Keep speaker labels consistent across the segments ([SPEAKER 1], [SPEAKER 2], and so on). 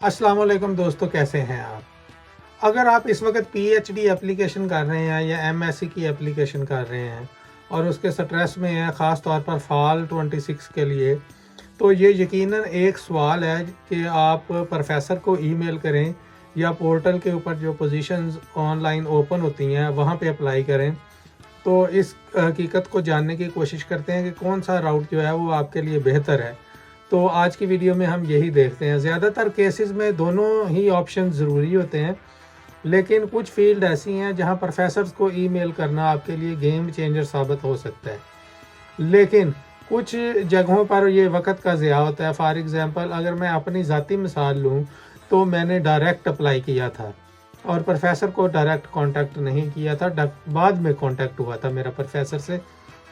[SPEAKER 1] अस्सलाम वालेकुम दोस्तों, कैसे हैं आप? अगर आप इस वक्त पीएचडी एप्लीकेशन कर रहे हैं या एमएससी की एप्लीकेशन कर रहे हैं और उसके स्ट्रेस में हैं, ख़ास तौर पर फॉल 26 के लिए, तो ये यकीनन एक सवाल है कि आप प्रोफेसर को ईमेल करें या पोर्टल के ऊपर जो पोजीशंस ऑनलाइन ओपन होती हैं वहाँ पे अप्लाई करें। तो इस हकीकत को जानने की कोशिश करते हैं कि कौन सा राउट जो है वो आपके लिए बेहतर है। तो आज की वीडियो में हम यही देखते हैं। ज़्यादातर केसेस में दोनों ही ऑप्शन ज़रूरी होते हैं, लेकिन कुछ फील्ड ऐसी हैं जहां प्रोफेसर्स को ईमेल करना आपके लिए गेम चेंजर साबित हो सकता है, लेकिन कुछ जगहों पर ये वक्त का ज़िया होता है। फॉर एग्ज़ाम्पल, अगर मैं अपनी ज़ाती मिसाल लूँ तो मैंने डायरेक्ट अप्लाई किया था और प्रोफेसर को डायरेक्ट कांटेक्ट नहीं किया था, बाद में कांटेक्ट हुआ था मेरा प्रोफेसर से,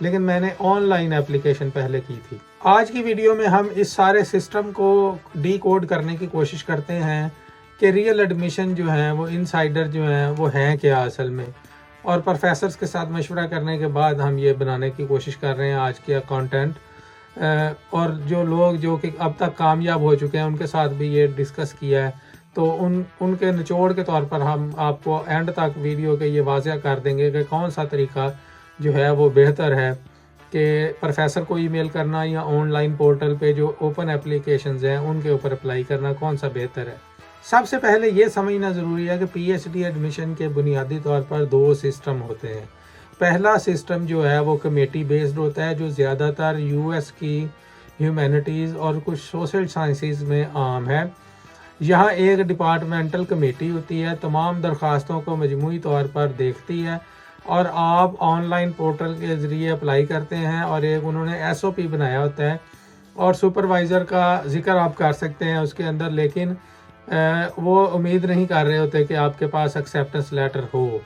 [SPEAKER 1] लेकिन मैंने ऑनलाइन एप्लीकेशन पहले की थी। आज की वीडियो में हम इस सारे सिस्टम को डीकोड करने की कोशिश करते हैं कि रियल एडमिशन जो है वो इनसाइडर जो है वो हैं क्या असल में, और प्रोफेसर्स के साथ मशवरा करने के बाद हम ये बनाने की कोशिश कर रहे हैं आज का कंटेंट। और जो लोग जो कि अब तक कामयाब हो चुके हैं उनके साथ भी ये डिस्कस किया है, तो उनके निचोड़ के तौर पर हम आपको एंड तक वीडियो के ये वाज़ह कर देंगे कि कौन सा तरीका जो है वो बेहतर है कि प्रोफेसर को ईमेल करना या ऑनलाइन पोर्टल पे जो ओपन एप्लीकेशंस हैं उनके ऊपर अप्लाई करना, कौन सा बेहतर है। सबसे पहले ये समझना ज़रूरी है कि पीएचडी एडमिशन के बुनियादी तौर पर दो सिस्टम होते हैं। पहला सिस्टम जो है वो कमेटी बेस्ड होता है, जो ज़्यादातर यूएस की ह्यूमैनिटीज़ और कुछ सोशल साइंसेज में आम है। यहाँ एक डिपार्टमेंटल कमेटी होती है, तमाम दरख्वास्तों को मजमूई तौर पर देखती है और आप ऑनलाइन पोर्टल के ज़रिए अप्लाई करते हैं और एक उन्होंने एसओपी बनाया होता है और सुपरवाइज़र का जिक्र आप कर सकते हैं उसके अंदर, लेकिन वो उम्मीद नहीं कर रहे होते कि आपके पास एक्सेप्टेंस लेटर हो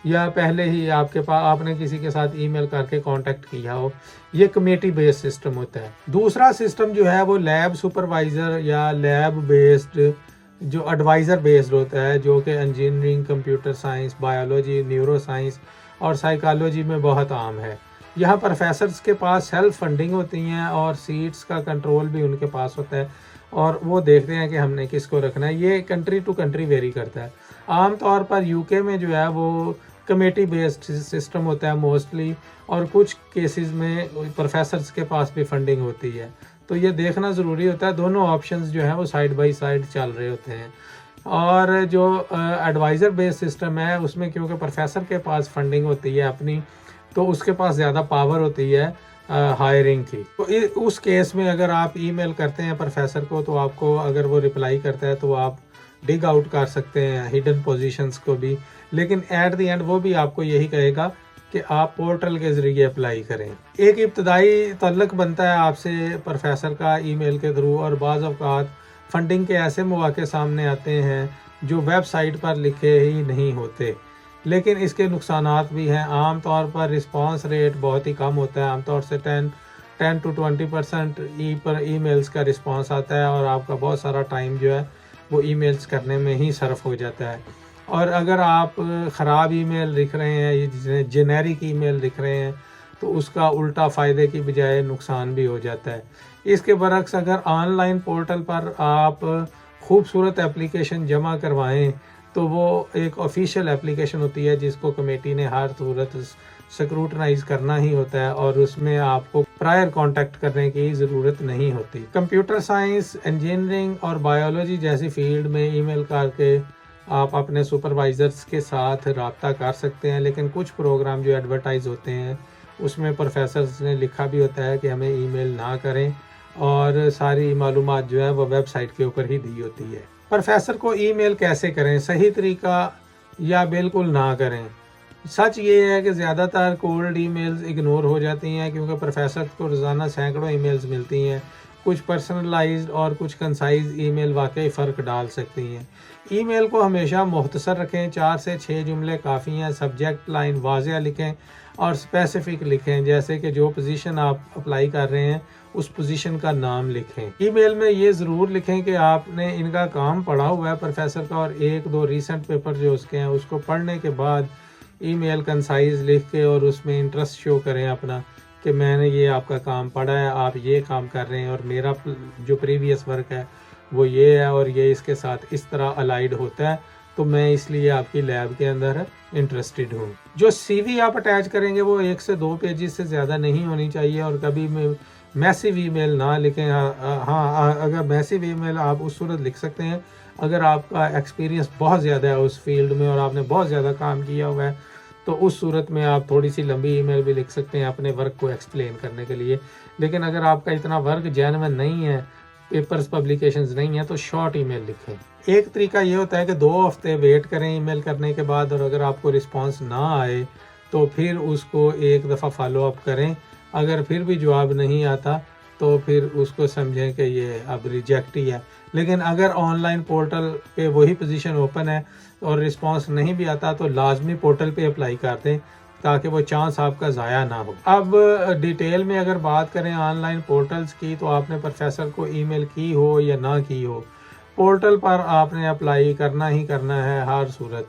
[SPEAKER 1] या पहले ही आपने किसी के साथ ईमेल करके कांटेक्ट किया हो। ये कमेटी बेस्ड सिस्टम होता है। दूसरा सिस्टम जो है वो लैब सुपरवाइज़र या लैब बेस्ड जो एडवाइज़र बेस्ड होता है, जो कि engineering, computer science, biology, neuro science और साइकोलॉजी में बहुत आम है। यहाँ प्रोफेसर्स के पास सेल्फ फंडिंग होती हैं और सीट्स का कंट्रोल भी उनके पास होता है और वो देखते हैं कि हमने किसको रखना है। ये कंट्री टू कंट्री वेरी करता है। आम तौर पर यूके में जो है वो कमेटी बेस्ड सिस्टम होता है मोस्टली, और कुछ केसेस में प्रोफेसर्स के पास भी फंडिंग होती है। तो ये देखना ज़रूरी होता है, दोनों ऑप्शंस जो हैं वो साइड बाई साइड चल रहे होते हैं। और जो एडवाइज़र बेस्ड सिस्टम है उसमें क्योंकि प्रोफेसर के पास फंडिंग होती है अपनी, तो उसके पास ज़्यादा पावर होती है हायरिंग की। तो उस केस में अगर आप ईमेल करते हैं प्रोफेसर को, तो आपको अगर वो रिप्लाई करता है तो आप डिग आउट कर सकते हैं हिडन पोजीशंस को भी, लेकिन एट द एंड वो भी आपको यही कहेगा कि आप पोर्टल के ज़रिए अप्लाई करें। एक इब्तदाई तल्लक बनता है आपसे प्रोफेसर का ईमेल के थ्रू, और बाज़ औक़ात फंडिंग के ऐसे मौके सामने आते हैं जो वेबसाइट पर लिखे ही नहीं होते, लेकिन इसके नुकसानात भी हैं। आम तौर पर रिस्पांस रेट बहुत ही कम होता है, आमतौर से 10 to 20% पर ईमेल्स का रिस्पांस आता है और आपका बहुत सारा टाइम जो है वो ईमेल्स करने में ही सर्फ हो जाता है। और अगर आप ख़राब ईमेल लिख रहे हैं, ये जेनेरिक ईमेल लिख रहे हैं, तो उसका उल्टा फ़ायदे की बजाय नुकसान भी हो जाता है। इसके बरक्स अगर ऑनलाइन पोर्टल पर आप खूबसूरत एप्लीकेशन जमा करवाएं, तो वो एक ऑफिशियल एप्लीकेशन होती है जिसको कमेटी ने हर सूरत स्क्रूटनाइज करना ही होता है और उसमें आपको प्रायर कांटेक्ट करने की ज़रूरत नहीं होती। कंप्यूटर साइंस, इंजीनियरिंग और बायोलॉजी जैसी फील्ड में ईमेल करके आप अपने सुपरवाइज़र्स के साथ रब्ता कर सकते हैं, लेकिन कुछ प्रोग्राम जो एडवर्टाइज होते हैं उसमें प्रोफेसर्स ने लिखा भी होता है कि हमें ईमेल ना करें, और सारी मालूमात जो है वो वेबसाइट के ऊपर ही दी होती है। प्रोफेसर को ईमेल कैसे करें, सही तरीका या बिल्कुल ना करें। सच ये है कि ज़्यादातर कोल्ड ईमेल्स इग्नोर हो जाती हैं क्योंकि प्रोफेसर को रोज़ाना सैकड़ों ईमेल्स मिलती हैं। कुछ पर्सनलाइज्ड और कुछ कंसाइज ईमेल वाकई फ़र्क डाल सकती हैं। ईमेल को हमेशा मुख्तसर रखें, 4 से 6 जुमले काफ़ी हैं। सब्जेक्ट लाइन वाज़ेह लिखें और स्पेसिफिक लिखें, जैसे कि जो पोजीशन आप अप्लाई कर रहे हैं उस पोजीशन का नाम लिखें। ईमेल में ये ज़रूर लिखें कि आपने इनका काम पढ़ा हुआ है प्रोफेसर का, और 1-2 रीसेंट पेपर जो उसके हैं उसको पढ़ने के बाद ईमेल कंसाइज लिख के और उसमें इंटरेस्ट शो करें अपना कि मैंने ये आपका काम पढ़ा है, आप ये काम कर रहे हैं और मेरा जो प्रीवियस वर्क है وہ یہ ہے اور یہ اس کے ساتھ اس طرح الائیڈ ہوتا ہے، تو میں اس لیے آپ کی لیب کے اندر انٹرسٹڈ ہوں۔ جو سی وی آپ اٹیچ کریں گے وہ 1 سے 2 پیجز سے زیادہ نہیں ہونی چاہیے، اور کبھی میسیو ای میل نہ لکھیں۔ ہاں اگر میسیو ای میل آپ اس صورت لکھ سکتے ہیں اگر آپ کا ایکسپیرینس بہت زیادہ ہے اس فیلڈ میں اور آپ نے بہت زیادہ کام کیا ہوا ہے، تو اس صورت میں آپ تھوڑی سی لمبی ای میل بھی لکھ سکتے ہیں اپنے ورک کو ایکسپلین کرنے کے لیے۔ لیکن اگر آپ کا اتنا ورک جینوین نہیں ہے، پیپرز پبلیکیشنز نہیں ہیں، تو شارٹ ای میل لکھیں۔ ایک طریقہ یہ ہوتا ہے کہ 2 ہفتے ویٹ کریں ای میل کرنے کے بعد، اور اگر آپ کو رسپانس نہ آئے تو پھر اس کو ایک دفعہ فالو اپ کریں۔ اگر پھر بھی جواب نہیں آتا تو پھر اس کو سمجھیں کہ یہ اب ریجیکٹ ہی ہے۔ لیکن اگر آن لائن پورٹل پہ وہی پوزیشن اوپن ہے اور رسپانس نہیں بھی آتا تو لازمی پورٹل پہ اپلائی کر دیں تاکہ وہ چانس آپ کا ضائع نہ ہو۔ اب ڈیٹیل میں اگر بات کریں آن لائن پورٹلز کی، تو آپ نے پروفیسر کو ای میل کی ہو یا نہ کی ہو، پورٹل پر آپ نے اپلائی کرنا ہی کرنا ہے ہر صورت۔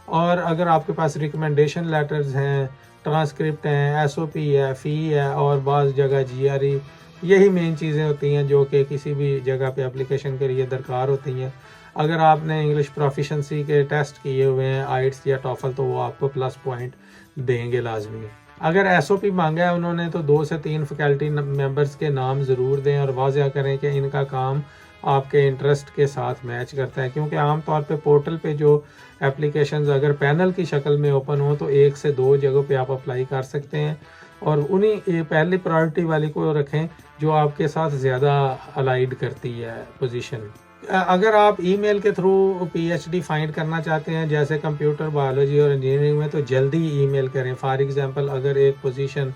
[SPEAKER 1] اور اگر آپ کے پاس ریکمنڈیشن لیٹرز ہیں، ٹرانسکرپٹ ہیں، ایس او پی ہے، فی ہے، اور بعض جگہ جی آر ای، یہی مین چیزیں ہوتی ہیں جو کہ کسی بھی جگہ پہ اپلیکیشن کے لیے درکار ہوتی ہیں۔ اگر آپ نے انگلش پروفیشنسی کے ٹیسٹ کیے ہوئے ہیں آئٹس یا ٹوفل، تو وہ آپ کو پلس پوائنٹ دیں گے لازمی۔ اگر ایس او پی مانگا ہے انہوں نے تو 2 سے 3 فیکلٹی ممبرس کے نام ضرور دیں اور واضح کریں کہ ان کا کام آپ کے انٹرسٹ کے ساتھ میچ کرتا ہے، کیونکہ عام طور پہ پورٹل پہ جو اپلیکیشنز اگر پینل کی شکل میں اوپن ہو تو 1 سے 2 جگہوں پہ آپ اپلائی کر سکتے ہیں، اور انہیں پہلی پرائورٹی والی کو رکھیں جو آپ کے ساتھ زیادہ الائیڈ کرتی ہے پوزیشن۔ اگر آپ ای میل کے through P H D find کرنا چاہتے ہیں جیسے کمپیوٹر بایولوجی اور انجینئرنگ میں، تو جلدی ای میل کریں۔ فار ایگزامپل اگر ایک پوزیشن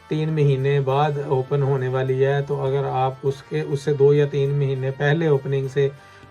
[SPEAKER 1] 3 مہینے بعد اوپن ہونے والی ہے، تو اگر آپ اس سے 2 یا 3 مہینے پہلے اوپننگ سے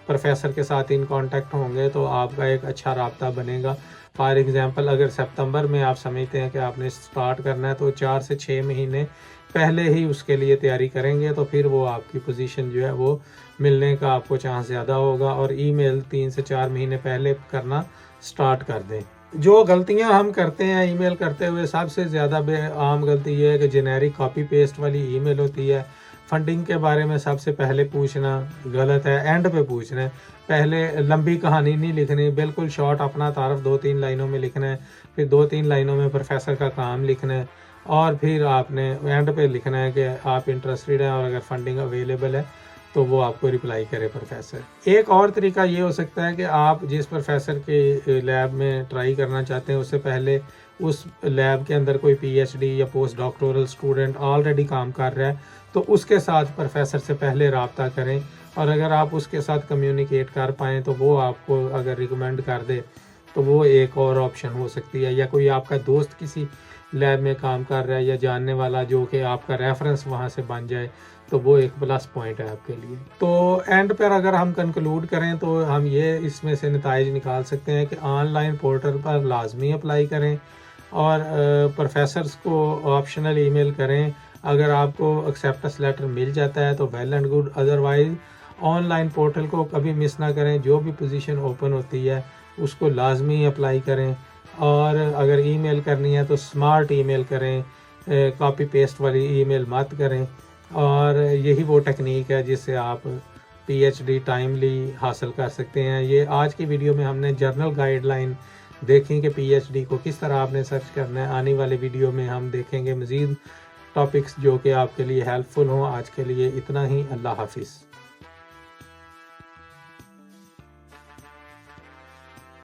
[SPEAKER 1] پروفیسر کے ساتھ ان کانٹیکٹ ہوں گے تو آپ کا ایک اچھا رابطہ بنے گا۔ فار ایگزامپل اگر سپتمبر میں آپ سمجھتے ہیں کہ آپ نے سٹارٹ کرنا ہے، تو 4 سے 6 مہینے پہلے ہی اس کے لیے تیاری کریں گے، تو پھر وہ آپ کی پوزیشن جو ہے وہ ملنے کا آپ کو چانس زیادہ ہوگا۔ اور ای میل 3 سے 4 مہینے پہلے کرنا سٹارٹ کر دیں۔ جو غلطیاں ہم کرتے ہیں ای میل کرتے ہوئے، سب سے زیادہ عام غلطی یہ ہے کہ جنیرک کاپی پیسٹ والی ای میل ہوتی ہے۔ فنڈنگ کے بارے میں سب سے پہلے پوچھنا غلط ہے، اینڈ پہ پوچھنا ہے۔ پہلے لمبی کہانی نہیں لکھنی، بالکل شارٹ اپنا تعارف 2-3 لائنوں میں لکھنا ہے، پھر 2-3 لائنوں میں پروفیسر کا کام لکھنا ہے، اور پھر آپ نے اینڈ پہ لکھنا ہے کہ آپ انٹرسٹڈ ہیں اور اگر فنڈنگ اویلیبل ہے تو وہ آپ کو رپلائی کرے پروفیسر۔ ایک اور طریقہ یہ ہو سکتا ہے کہ آپ جس پروفیسر کے لیب میں ٹرائی کرنا چاہتے ہیں اس سے پہلے اس لیب کے اندر کوئی پی ایچ ڈی یا پوسٹ ڈاکٹورل اسٹوڈنٹ آلریڈی کام کر رہا ہے، تو اس کے ساتھ پروفیسر سے پہلے رابطہ کریں، اور اگر آپ اس کے ساتھ کمیونیکیٹ کر پائیں تو وہ آپ کو اگر ریکمینڈ کر دے تو وہ ایک اور آپشن ہو سکتی ہے، یا کوئی آپ کا دوست کسی لیب میں کام کر رہا ہے یا جاننے والا جو کہ آپ کا ریفرنس وہاں سے بن جائے، تو وہ ایک پلس پوائنٹ ہے آپ کے لیے۔ تو اینڈ پر اگر ہم کنکلوڈ کریں تو ہم یہ اس میں سے نتائج نکال سکتے ہیں کہ آن لائن پورٹل پر لازمی اپلائی کریں، اور پروفیسرز کو آپشنل ای میل کریں۔ اگر آپ کو ایکسیپٹنس لیٹر مل جاتا ہے تو well and good, otherwise online portal کو کبھی مس نہ کریں۔ جو بھی پوزیشن اوپن ہوتی ہے اس کو لازمی اپلائی کریں، اور اگر ای میل کرنی ہے تو اسمارٹ ای میل کریں، کاپی پیسٹ والی ای میل مت کریں۔ اور یہی وہ ٹیکنیک ہے جس سے آپ پی ایچ ڈی ٹائملی حاصل کر سکتے ہیں۔ یہ آج کی ویڈیو میں ہم نے جرنل گائیڈ لائن دیکھیں کہ پی ایچ ڈی کو کس طرح آپ نے سرچ کرنا ہے۔ آنے والے ویڈیو میں ہم دیکھیں گے مزید ٹاپکس جو کہ آپ کے لیے ہیلپ فل ہوں۔ آج کے لیے اتنا ہی، اللہ حافظ۔